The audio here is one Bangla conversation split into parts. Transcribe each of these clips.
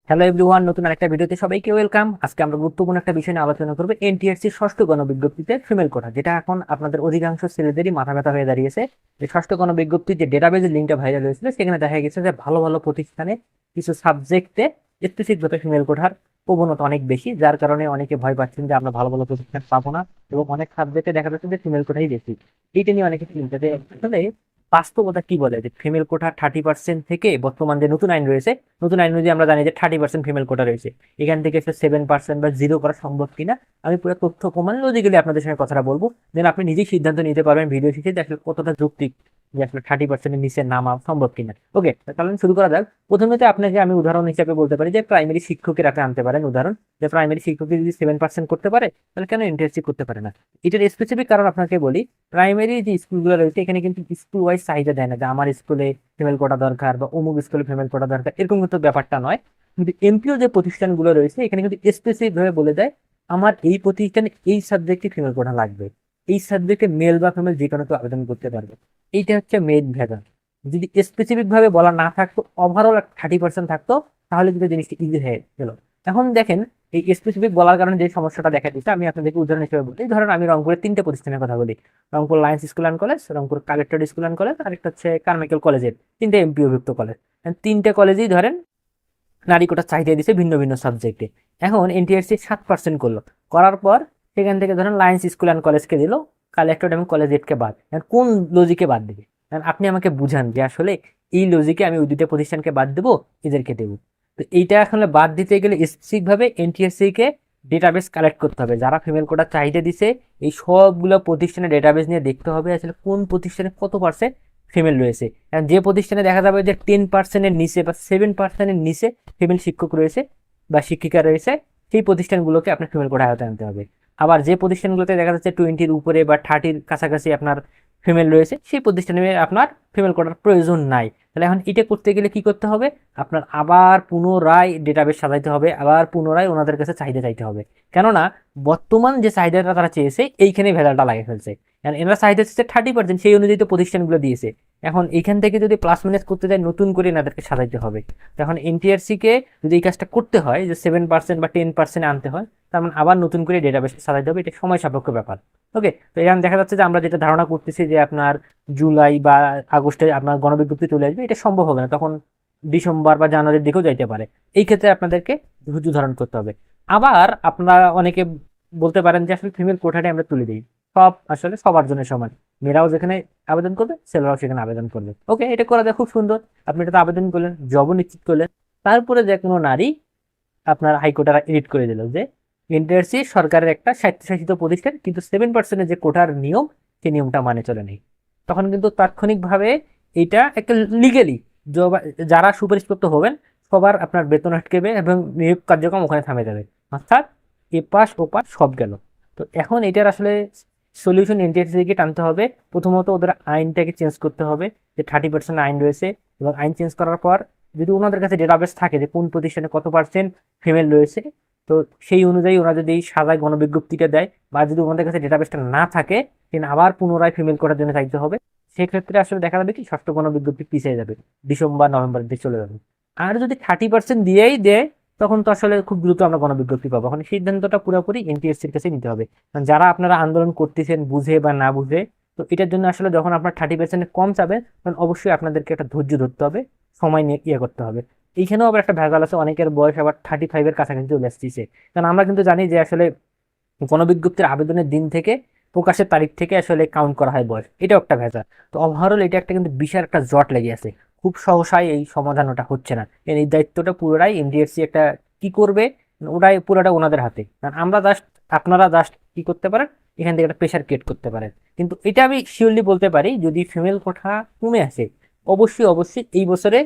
হ্যালো এভরিওয়ান, নতুন আরেকটা ভিডিওতে সবাইকে ওয়েলকাম। আজকে আমরা গুরুত্বপূর্ণ একটা বিষয় নিয়ে আলোচনা করবো, এনটিআরসির ষষ্ঠ গণবিজ্ঞপ্তিতে ফিমেল কোটা, যেটা এখন আপনাদের অধিকাংশ ছেলেদেরই মাথা ব্যথা হয়ে দাঁড়িয়েছে। যে ষষ্ঠ গণবিজ্ঞপ্তির যে ডেটাবেজের লিঙ্কটা ভাইরাল হয়েছিল, সেখানে দেখা গেছে যে ভালো ভালো প্রতিষ্ঠানে কিছু সাবজেক্টে স্পেসিফিকভাবে ফিমেল কোটার প্রবণতা অনেক বেশি, যার কারণে অনেকে ভয় পাচ্ছেন যে আমরা ভালো ভালো প্রতিষ্ঠান পাবো না, এবং অনেক সাবজেক্টে দেখা যাচ্ছে যে ফিমেল কোটাই বেশি। এইটা নিয়ে অনেকে চিন্তা যে আসলে বাস্তবতা কি বলে, যে ফিমেল কোটা 30% থেকে বর্তমান যে নতুন আইন রয়েছে, নতুন আইন অনুযায়ী আমরা জানি যে 30% ফিমেল কোটা রয়েছে, এখান থেকে 7% বা 0 করা সম্ভব কিনা আমি পুরো তথ্য প্রমাণ লজিক্যালি আপনাদের সঙ্গে কথাটা বলবো। দেন আপনি নিজেই সিদ্ধান্ত নিতে পারবেন ভিডিও শেষে যে আসলে কতটা যৌক্তিক, যে আসলে 30%-এর নিচে নামা সম্ভব কিনা। ওকে, তাহলে শুরু করা যাক। প্রথমে তো আপনাকে আমি উদাহরণ হিসেবে বলতে পারি যে প্রাইমারি শিক্ষকের আপনি আনতে পারেন উদাহরণ, যে প্রাইমারি শিক্ষক যদি 7% করতে পারে, তাহলে কেন ইন্টার্নশিপ করতে পারে না। এটার স্পেসিফিক কারণ আপনাকে বলি। প্রাইমারি যে স্কুলগুলো রয়েছে, এখানে কিন্তু স্কুল ওয়াইজ চাহিদা দেয় না যে আমার স্কুলে ফিমেল কোটা দরকার বা অমুক স্কুলে ফিমেল কোটা দরকার, এরকম কিন্তু ব্যাপারটা নয়। কিন্তু এমপিও যে প্রতিষ্ঠানগুলো রয়েছে, এখানে কিন্তু স্পেসিফিক ভাবে বলে দেয় আমার এই প্রতিষ্ঠানে এই সাবজেক্টে ফিমেল কোটা লাগবে, এই সাবজেক্টে মেল বা ফিমেল যে কোনো কেউ আবেদন করতে পারবে। এইটা হচ্ছে মেইন ভেজাল। যদি স্পেসিফিক ভাবে বলা না থাকতো, ওভারঅল 30% থাকতো, তাহলে কিন্তু জিনিসটা ইজি হয়ে গেল। এখন দেখেন, এই স্পেসিফিক বলার কারণে যে সমস্যাটা দেখা দিচ্ছে, আমি আপনাদেরকে উদাহরণ হিসেবে বলি। ধরেন আমি রংপুরের 3টে প্রতিষ্ঠানের কথা বলি: Rangpur Lions school and college, Rangpur collector school and college, আরেকটা হচ্ছে কারমাইকেল কলেজের, 3টে এমপিওভুক্ত কলেজ। 3টে কলেজেই ধরেন নারী কোটা চাহিদা দিছে ভিন্ন ভিন্ন সাবজেক্টে। এখন এনটিআরসি 7% করলো, করার পর সেখান থেকে ধরেন লায়ন্স স্কুল অ্যান্ড কলেজকে দিল, কালেক্টর এবং কলেজ এডকে বাদ। এখন কোন লজিকে বাদ দিবে? এখন আপনি আমাকে বুঝান যে আসলে এই লজিকে আমি ওই দুটো প্রতিষ্ঠানকে বাদ দেবো, এদেরকে দেবো। তো এইটা আসলে বাদ দিতে গেলে স্পেসিফিক ভাবে এনটিআরসি কে ডেটাবেস কালেক্ট করতে হবে, যারা ফিমেল কোটা চাহিদা দিছে এই সবগুলো প্রতিষ্ঠানের ডেটাবেস নিয়ে দেখতে হবে আসলে কোন প্রতিষ্ঠানে কত পার্সেন্ট ফিমেল রয়েছে। কারণ যে প্রতিষ্ঠানে দেখা যাবে যে 10%-এর নিচে বা 7%-এর নিচে ফিমেল শিক্ষক রয়েছে বা শিক্ষিকা রয়েছে, সেই প্রতিষ্ঠানগুলোকে আপনার ফিমেল কোটা আওতায় আনতে হবে। আবার যে প্রতিষ্ঠানগুলোতে দেখা যাচ্ছে 20-র উপরে বা 30-র কাছাকাছি আপনার ফিমেল রয়েছে, সেই প্রতিষ্ঠানে আপনার ফিমেল কোটার প্রয়োজন নাই। তাহলে এখন এটা করতে গেলে কি করতে হবে? আপনার আবার পুনরায় ডেটাবেস সাজাইতে হবে, আবার পুনরায় ওনাদের কাছে চাহিদা চাইতে হবে। কেননা বর্তমান যে চাহিদাটা তারা চেয়েছে, এইখানে ভেজালটা লাগে ফেলছে। এনারা চাহিদা চেয়েছে 30%, সেই অনুযায়ী তো প্রতিষ্ঠানগুলো দিয়েছে। এখন এইখান থেকে যদি প্লাস মাইনাস করতে যায়, নতুন করে এনাদেরকে সাজাইতে হবে। এখন এনটিআরসি কে যদি এই কাজটা করতে হয়, যে 7% বা 10% আনতে হয়, তার মানে আবার নতুন করে ডেটাবেস সাজাইতে হবে। এটা সময় সাপেক্ষ ব্যাপার। ওকে, তো এখানে দেখা যাচ্ছে যে আমরা যেটা ধারণা করতেছি যে আপনার জুলাই বা আগস্টে আপনার গণবিজ্ঞপ্তি চলে আসবে, এটা সম্ভব হবে না। তখন ডিসেম্বর বা জানুয়ারির দিকেও যাইতে পারে। এই ক্ষেত্রে আপনাদেরকে ধৈর্য ধারণ করতে হবে। আবার আপনারা অনেকে বলতে পারেন যে আসলে ফিমেল কোটাটা আমরা তুলে দিই, সব আসলে সবার জন্য সমান, মেয়েরাও যেখানে আবেদন করবে ছেলেরাও সেখানে আবেদন করবে। ওকে, এটা করা যায়, খুব সুন্দর। আপনি এটাতে আবেদন করলেন, জবও নিশ্চিত করলেন। তারপরে যে কোনো নারী আপনার হাইকোর্ট এডিট করে দিল যে এনটিআরসি সরকারের একটা স্বায়ত্তশাসিত প্রতিষ্ঠান, কিন্তু 7%-এর যে কোটার নিয়ম, সেই নিয়মটা মানে চলে নেই। তখন কিন্তু তাৎক্ষণিকভাবে এটা একটা লিগেলি যারা সুপারিশপ্রাপ্ত হবেন সবার আপনার বেতন আটকেবে এবং নিয়োগ কার্যক্রম ওখানে থামে যাবে। অর্থাৎ এপাশ ওপাশ সব গেল। তো এখন এটার আসলে সলিউশন এনটিআরসি থেকে টানতে হবে। প্রথমত ওদের আইনটাকে চেঞ্জ করতে হবে, যে 30% আইন রয়েছে, এবং আইন চেঞ্জ করার পর যদি ওনাদের কাছে ডেটাবেস থাকে যে কোন প্রতিষ্ঠানে কত পার্সেন্ট ফিমেল রয়েছে, তো সেই অনুযায়ী ওরা যদি সাজায় গণবিজ্ঞপ্তিটা দেয়, বা যদি ওনাদের কাছে ডেটাবেসটা না থাকে, দেন আবার পুনরায় ফিমেল কোটার জন্য চাইতে হবে। সেক্ষেত্রে আসলে দেখা যাবে কি ষষ্ঠ গণবিজ্ঞপ্তি পিছিয়ে যাবে, ডিসেম্বর নভেম্বরের দিকে চলে যাবে। আর যদি 30% দিয়েই দেয়, তখন তো আসলে খুব দ্রুত আমরা গণবিজ্ঞপ্তি পাবো। এখন সিদ্ধান্তটা পুরোপুরি এনটিএসসির কাছে নিতে হবে। কারণ যারা আপনারা আন্দোলন করতেছেন বুঝে বা না বুঝে, তো এটার জন্য আসলে যখন আপনার 30% কম চাবে, তখন অবশ্যই আপনাদেরকে একটা ধৈর্য ধরতে হবে, সময় নিয়ে করতে হবে। এইখানেও আবার একটা ভেজাল আছে, অনেকের বয়স আবার 35-এর কাছাকাছি চলে আসছে। কারণ আমরা কিন্তু জানি যে আসলে গণবিজ্ঞপ্তির আবেদনের দিন থেকে প্রকাশের তারিখ থেকে আসলে কাউন্ট করা হয় বয়স, এটাও একটা ভেজাল। তো ওভারঅল এটা একটা কিন্তু বিশাল একটা জট লেগে আছে, খুব সহসায় এই সমাধান ওটা হচ্ছে না। এই দায়িত্বটা পুরোটাই এনটিএসসি একটা কি করবে, ওটাই পুরোটা ওনাদের হাতে। কারণ আমরা জাস্ট, আপনারা জাস্ট কি করতে পারেন, এখান থেকে একটা প্রেশার ক্রিয়েট করতে পারেন। কিন্তু এটা আমি শিওরলি বলতে পারি, যদি ফিমেল কোটা কমে আসে, অবশ্যই অবশ্যই এই বছরে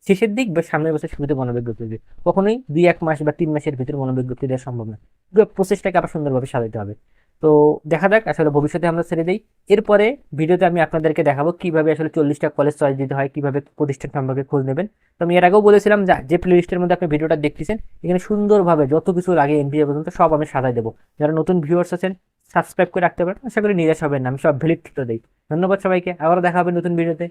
শেষের দিক বা সামনের বছর শুরুতে গণবিজ্ঞপ্তি দেবে। কখনোই 2-1 মাস বা 3 মাসের ভিতরে গণবিজ্ঞপ্তি দেওয়া সম্ভব না। পুরো প্রসেসটাকে আরো সুন্দরভাবে সাজাতে হবে। তো দেখা যাক, আসলে ভবিষ্যতে আমরা ছেড়ে দিই। এরপরে ভিডিওতে আমি আপনাদেরকে দেখাবো কিভাবে আসলে 40টা কলেজ চয়েস দিতে হয়, কিভাবে প্রতিষ্ঠান সম্পর্কে খোঁজ নেবেন। তো আমি এর আগেও বলেছিলাম যে প্লে লিস্টের মধ্যে আপনি ভিডিওটা দেখতেছেন, এখানে সুন্দরভাবে যত কিছু লাগে এনপিএ পর্যন্ত সব আমি সাজাই দেবো। যারা নতুন ভিউয়ার্স আছেন, সাবস্ক্রাইব করে রাখতে পারেন, আশা করি নিরাশ হবেন না, আমি সব ভ্যালিড তথ্য দিই। ধন্যবাদ সবাইকে, আবারও দেখা হবে নতুন ভিডিওতে।